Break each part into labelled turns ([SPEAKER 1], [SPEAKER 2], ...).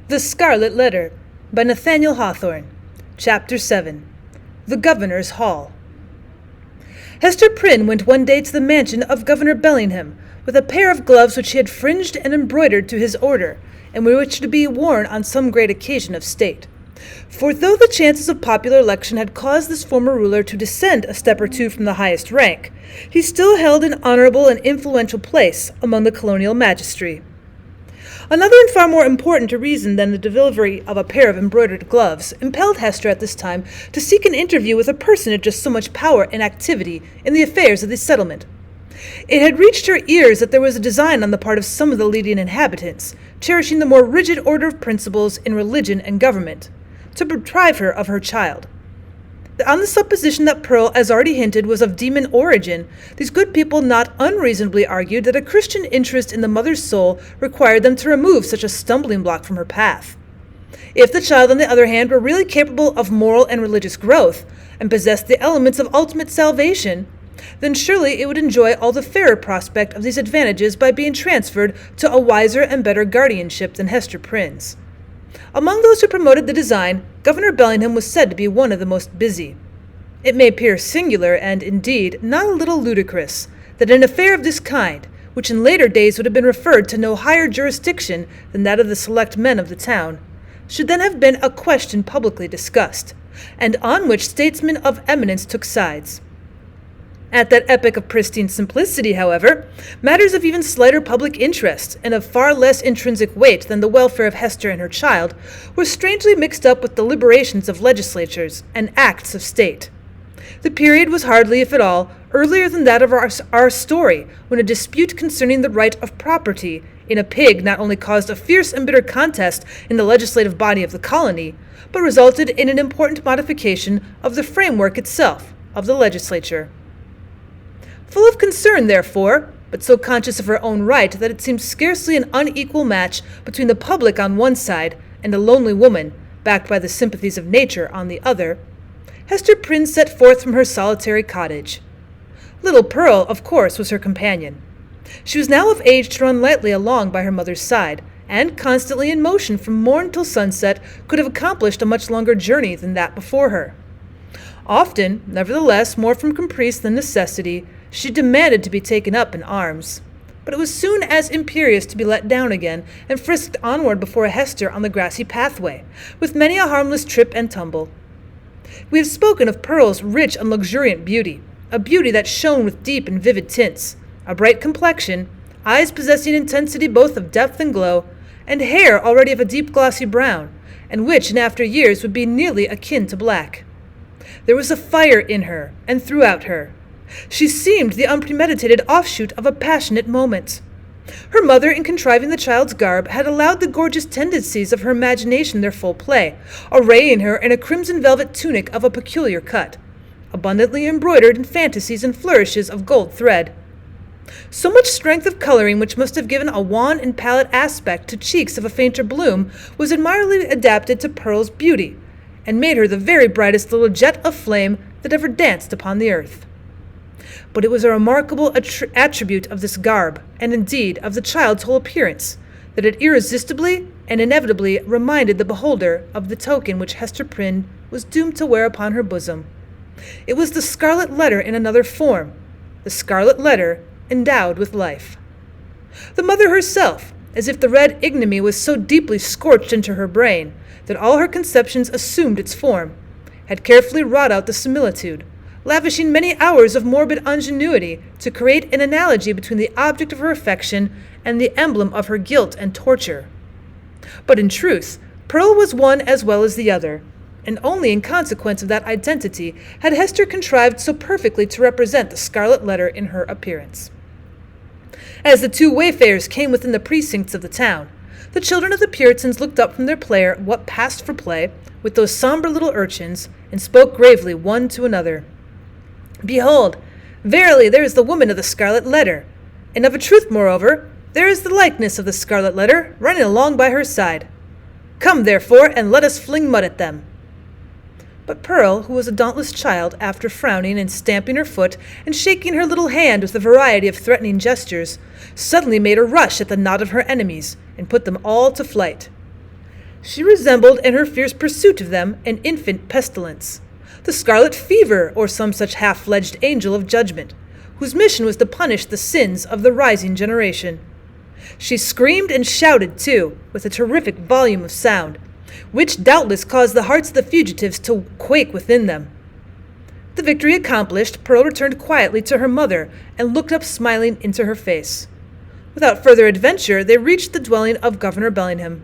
[SPEAKER 1] The Scarlet Letter by Nathaniel Hawthorne. Chapter 7. The Governor's Hall. Hester Prynne went one day to the mansion of Governor Bellingham with a pair of gloves which he had fringed and embroidered to his order, and were to be worn on some great occasion of state. For though the chances of popular election had caused this former ruler to descend a step or two from the highest rank, he still held an honorable and influential place among the colonial magistracy. Another and far more important reason than the delivery of a pair of embroidered gloves impelled Hester at this time to seek an interview with a personage of so much power and activity in the affairs of the settlement. It had reached her ears that there was a design on the part of some of the leading inhabitants, cherishing the more rigid order of principles in religion and government, to deprive her of her child. On the supposition that Pearl, as already hinted, was of demon origin, these good people not unreasonably argued that a Christian interest in the mother's soul required them to remove such a stumbling block from her path. If the child, on the other hand, were really capable of moral and religious growth, and possessed the elements of ultimate salvation, then surely it would enjoy all the fairer prospect of these advantages by being transferred to a wiser and better guardianship than Hester Prynne's. Among those who promoted the design, Governor Bellingham was said to be one of the most busy. It may appear singular, and indeed not a little ludicrous, that an affair of this kind, which in later days would have been referred to no higher jurisdiction than that of the select men of the town, should then have been a question publicly discussed, and on which statesmen of eminence took sides. At that epoch of pristine simplicity, however, matters of even slighter public interest, and of far less intrinsic weight than the welfare of Hester and her child, were strangely mixed up with deliberations of legislatures and acts of state. The period was hardly, if at all, earlier than that of our story, when a dispute concerning the right of property in a pig not only caused a fierce and bitter contest in the legislative body of the colony, but resulted in an important modification of the framework itself of the legislature. Full of concern, therefore, but so conscious of her own right that it seemed scarcely an unequal match between the public on one side and a lonely woman, backed by the sympathies of nature, on the other, Hester Prynne set forth from her solitary cottage. Little Pearl, of course, was her companion. She was now of age to run lightly along by her mother's side, and, constantly in motion from morn till sunset, could have accomplished a much longer journey than that before her. Often, nevertheless, more from caprice than necessity, she demanded to be taken up in arms, but it was soon as imperious to be let down again and frisked onward before Hester on the grassy pathway, with many a harmless trip and tumble. We have spoken of Pearl's rich and luxuriant beauty, a beauty that shone with deep and vivid tints, a bright complexion, eyes possessing intensity both of depth and glow, and hair already of a deep glossy brown, and which in after years would be nearly akin to black. There was a fire in her and throughout her. She seemed the unpremeditated offshoot of a passionate moment. Her mother, in contriving the child's garb, had allowed the gorgeous tendencies of her imagination their full play, arraying her in a crimson velvet tunic of a peculiar cut, abundantly embroidered in fantasies and flourishes of gold thread. So much strength of coloring, which must have given a wan and pallid aspect to cheeks of a fainter bloom, was admirably adapted to Pearl's beauty, and made her the very brightest little jet of flame that ever danced upon the earth. But it was a remarkable attribute of this garb, and indeed of the child's whole appearance, that it irresistibly and inevitably reminded the beholder of the token which Hester Prynne was doomed to wear upon her bosom. It was the Scarlet Letter in another form, the Scarlet Letter endowed with life. The mother herself, as if the red ignominy was so deeply scorched into her brain that all her conceptions assumed its form, had carefully wrought out the similitude, lavishing many hours of morbid ingenuity to create an analogy between the object of her affection and the emblem of her guilt and torture. But in truth, Pearl was one as well as the other, and only in consequence of that identity had Hester contrived so perfectly to represent the Scarlet Letter in her appearance. As the two wayfarers came within the precincts of the town, the children of the Puritans looked up from their play at what passed for play with those sombre little urchins, and spoke gravely one to another. Behold, verily there is the woman of the Scarlet Letter, and of a truth, moreover, there is the likeness of the Scarlet Letter running along by her side. Come, therefore, and let us fling mud at them. But Pearl, who was a dauntless child, after frowning and stamping her foot and shaking her little hand with a variety of threatening gestures, suddenly made a rush at the knot of her enemies and put them all to flight. She resembled in her fierce pursuit of them an infant pestilence, the scarlet fever or some such half-fledged angel of judgment, whose mission was to punish the sins of the rising generation. She screamed and shouted, too, with a terrific volume of sound, which doubtless caused the hearts of the fugitives to quake within them. The victory accomplished, Pearl returned quietly to her mother and looked up smiling into her face. Without further adventure, they reached the dwelling of Governor Bellingham.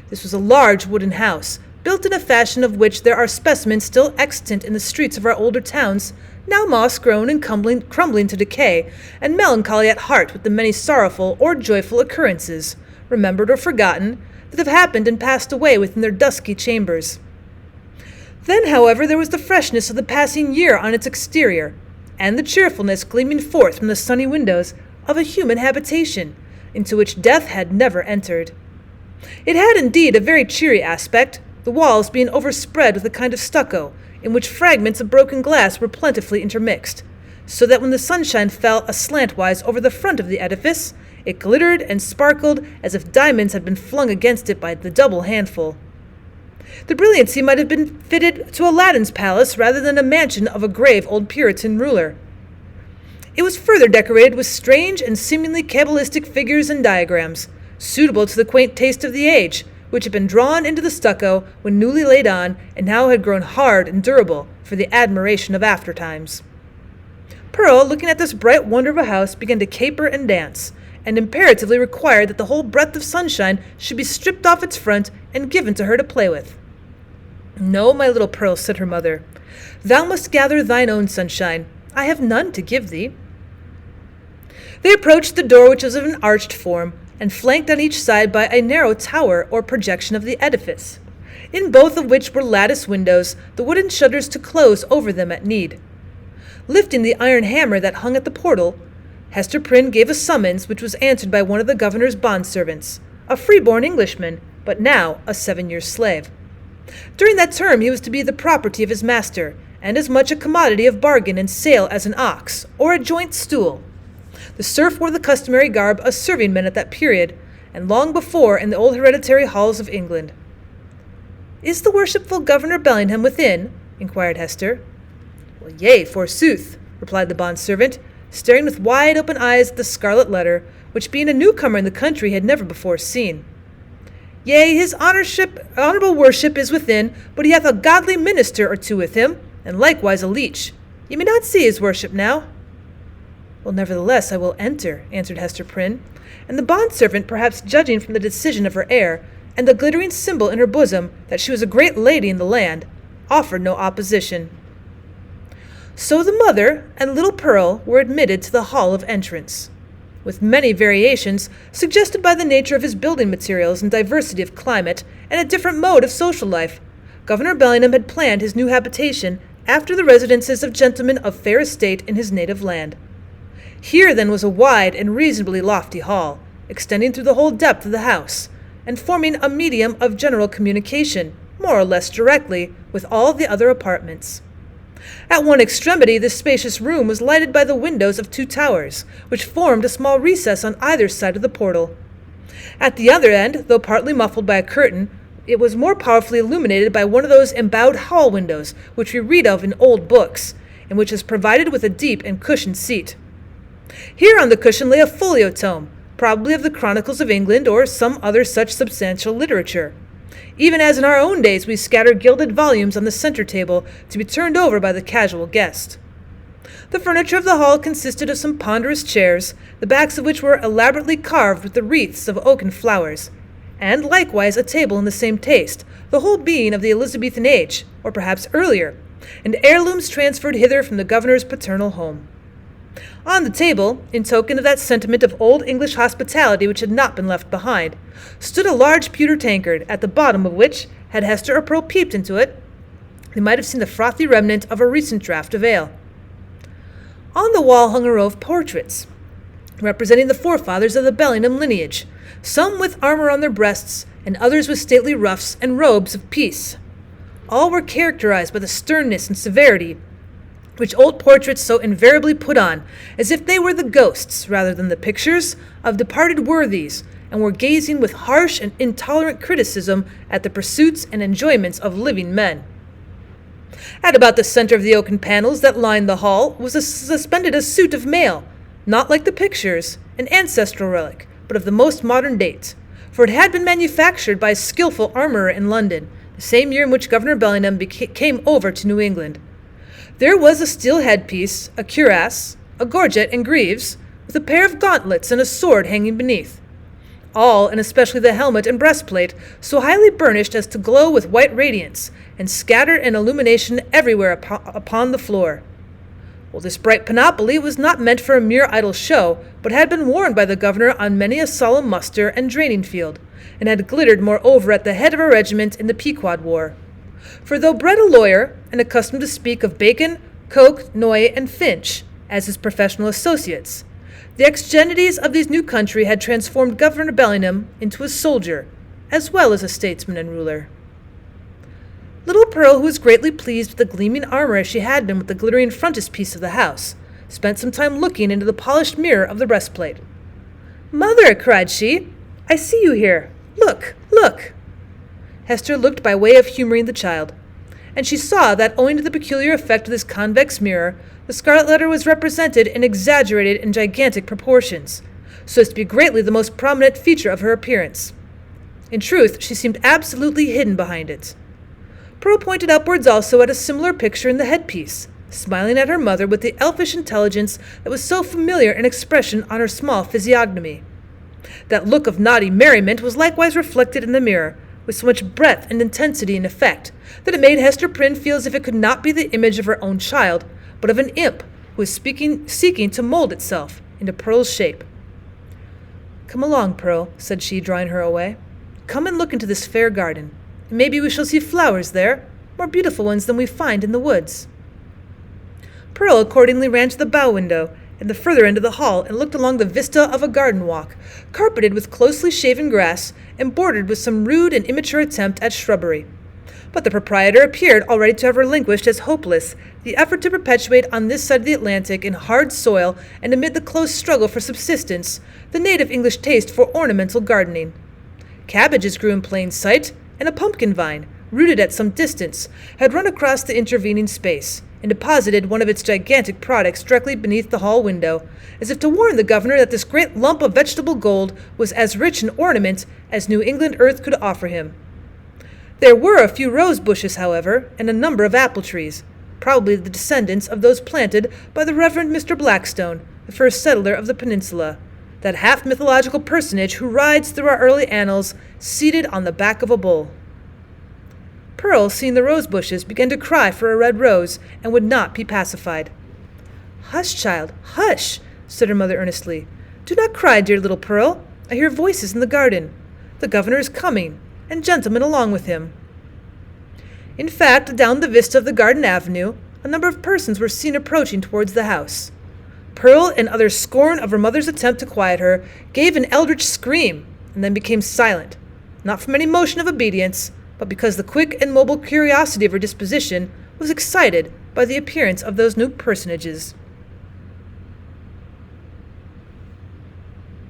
[SPEAKER 1] This was a large wooden house, built in a fashion of which there are specimens still extant in the streets of our older towns, now moss-grown and crumbling to decay, and melancholy at heart with the many sorrowful or joyful occurrences, remembered or forgotten, that have happened and passed away within their dusky chambers. Then, however, there was the freshness of the passing year on its exterior, and the cheerfulness gleaming forth from the sunny windows of a human habitation, into which death had never entered. It had indeed a very cheery aspect, the walls being overspread with a kind of stucco, in which fragments of broken glass were plentifully intermixed, so that when the sunshine fell aslantwise over the front of the edifice, it glittered and sparkled as if diamonds had been flung against it by the double handful. The brilliancy might have been fitted to Aladdin's palace rather than a mansion of a grave old Puritan ruler. It was further decorated with strange and seemingly cabalistic figures and diagrams, suitable to the quaint taste of the age, which had been drawn into the stucco when newly laid on, and now had grown hard and durable for the admiration of aftertimes. Pearl, looking at this bright wonder of a house, began to caper and dance, and imperatively required that the whole breadth of sunshine should be stripped off its front and given to her to play with. "No, my little Pearl," said her mother. "Thou must gather thine own sunshine. I have none to give thee." They approached the door, which was of an arched form, and flanked on each side by a narrow tower or projection of the edifice, in both of which were lattice windows, the wooden shutters to close over them at need. Lifting the iron hammer that hung at the portal, Hester Prynne gave a summons, which was answered by one of the governor's bondservants, a free-born Englishman, but now a 7-year slave. During that term he was to be the property of his master, and as much a commodity of bargain and sale as an ox, or a joint stool. The serf wore the customary garb of serving-men at that period, and long before in the old hereditary halls of England. "Is the worshipful Governor Bellingham within?" inquired Hester. "Well, yea, forsooth," replied the bondservant, staring with wide-open eyes at the Scarlet Letter, which being a newcomer in the country had never before seen. "Yea, his honourable worship is within, but he hath a godly minister or two with him, and likewise a leech. Ye may not see his worship now." "Well, nevertheless, I will enter," answered Hester Prynne, and the bondservant, perhaps judging from the decision of her air, and the glittering symbol in her bosom that she was a great lady in the land, offered no opposition. So the mother and little Pearl were admitted to the hall of entrance. With many variations, suggested by the nature of his building materials and diversity of climate, and a different mode of social life, Governor Bellingham had planned his new habitation after the residences of gentlemen of fair estate in his native land. Here, then, was a wide and reasonably lofty hall, extending through the whole depth of the house, and forming a medium of general communication, more or less directly, with all the other apartments. At one extremity, this spacious room was lighted by the windows of 2 towers, which formed a small recess on either side of the portal. At the other end, though partly muffled by a curtain, it was more powerfully illuminated by one of those embowed hall windows which we read of in old books, and which is provided with a deep and cushioned seat. Here on the cushion lay a folio tome, probably of the Chronicles of England or some other such substantial literature, even as in our own days we scatter gilded volumes on the center table to be turned over by the casual guest. The furniture of the hall consisted of some ponderous chairs, the backs of which were elaborately carved with the wreaths of oaken flowers, and likewise a table in the same taste, the whole being of the Elizabethan age, or perhaps earlier, and heirlooms transferred hither from the governor's paternal home. On the table, in token of that sentiment of old English hospitality which had not been left behind, stood a large pewter tankard, at the bottom of which, had Hester or Pearl peeped into it, they might have seen the frothy remnant of a recent draught of ale. On the wall hung a row of portraits, representing the forefathers of the Bellingham lineage, some with armour on their breasts, and others with stately ruffs and robes of peace. All were characterized by the sternness and severity which old portraits so invariably put on, as if they were the ghosts, rather than the pictures, of departed worthies, and were gazing with harsh and intolerant criticism at the pursuits and enjoyments of living men. At about the center of the oaken panels that lined the hall was suspended a suit of mail, not like the pictures, an ancestral relic, but of the most modern date, for it had been manufactured by a skillful armorer in London, the same year in which Governor Bellingham came over to New England. There was a steel headpiece, a cuirass, a gorget and greaves, with a pair of gauntlets and a sword hanging beneath. All, and especially the helmet and breastplate, so highly burnished as to glow with white radiance, and scattered an illumination everywhere upon the floor. Well, this bright panoply was not meant for a mere idle show, but had been worn by the governor on many a solemn muster and draining field, and had glittered moreover at the head of a regiment in the Pequod War. For though bred a lawyer, and accustomed to speak of Bacon, Coke, Noy, and Finch as his professional associates, the exigenities of this new country had transformed Governor Bellingham into a soldier, as well as a statesman and ruler. Little Pearl, who was greatly pleased with the gleaming armor as she had been with the glittering frontispiece of the house, spent some time looking into the polished mirror of the breastplate. "Mother," cried she, "I see you here. Look, look!" Hester looked by way of humoring the child, and she saw that, owing to the peculiar effect of this convex mirror, the Scarlet Letter was represented in exaggerated and gigantic proportions, so as to be greatly the most prominent feature of her appearance. In truth, she seemed absolutely hidden behind it. Pearl pointed upwards also at a similar picture in the headpiece, smiling at her mother with the elfish intelligence that was so familiar an expression on her small physiognomy. That look of naughty merriment was likewise reflected in the mirror, with so much breadth and intensity and effect, that it made Hester Prynne feel as if it could not be the image of her own child, but of an imp who was seeking to mold itself into Pearl's shape. "Come along, Pearl," said she, drawing her away. "Come and look into this fair garden. Maybe we shall see flowers there, more beautiful ones than we find in the woods." Pearl accordingly ran to the bow window at the further end of the hall and looked along the vista of a garden walk, carpeted with closely shaven grass and bordered with some rude and immature attempt at shrubbery. But the proprietor appeared already to have relinquished as hopeless the effort to perpetuate on this side of the Atlantic in hard soil and amid the close struggle for subsistence the native English taste for ornamental gardening. Cabbages grew in plain sight, and a pumpkin vine, rooted at some distance, had run across the intervening space, and deposited one of its gigantic products directly beneath the hall window, as if to warn the governor that this great lump of vegetable gold was as rich in ornament as New England earth could offer him. There were a few rose bushes, however, and a number of apple trees, probably the descendants of those planted by the Reverend Mr. Blackstone, the first settler of the peninsula, that half-mythological personage who rides through our early annals seated on the back of a bull. Pearl, seeing the rose bushes, began to cry for a red rose, and would not be pacified. "Hush, child, hush," said her mother earnestly. "Do not cry, dear little Pearl. I hear voices in the garden. The governor is coming, and gentlemen along with him." In fact, down the vista of the garden avenue, a number of persons were seen approaching towards the house. Pearl, in utter scorn of her mother's attempt to quiet her, gave an eldritch scream, and then became silent, not from any motion of obedience, but because the quick and mobile curiosity of her disposition was excited by the appearance of those new personages.